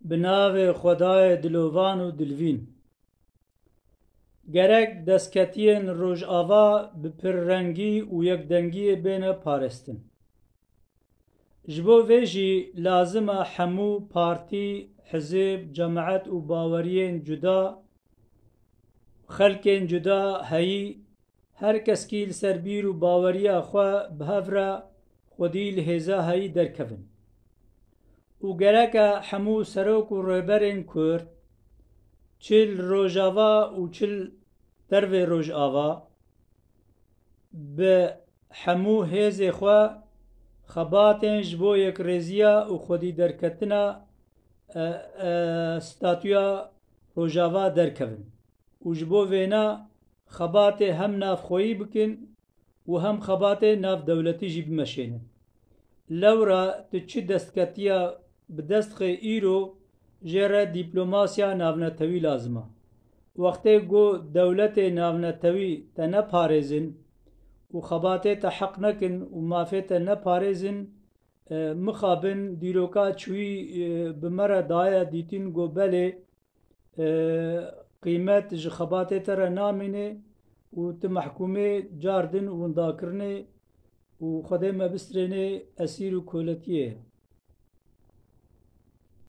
به ناو خدای دلوان و دلوین. گرک دستکتین روژ آوا به پررنگی و یکدنگی بین پارستن. جبو ویجی لازم همو پارتی، حزب، جماعت و باورین جدا خلکین جدا هایی هر کس کیل سربیر و باوریا خواه به هفره خودی لحظه هایی درکفن. و گرک همو سروک و رویبرین کرد چل روژاوا و چل درو روژ آوا به همو هیز خواه خباتن جبو یک ریزیا و خودی درکتنا ستاتویا روژاوا درکفن و جبو وینا خبات هم ناف خویی بکن و هم خبات ناف دولتی جی بمشینن. لورا تچی دستکتیا بدست خی ایرو جره دیپلوماسیا ناونتوی لازمه. وقتی گو دولت ناونتوی تا نپارزن و خبات تا حق نکن و مافی تا نپارزن مخابن دیروکا چوی بمره دایا دیتین گو بله قیمت جخبات تر نامینه و تمحکومه جاردن و انداکرنه و خدای ما بسترینه اسیر و کولتیه.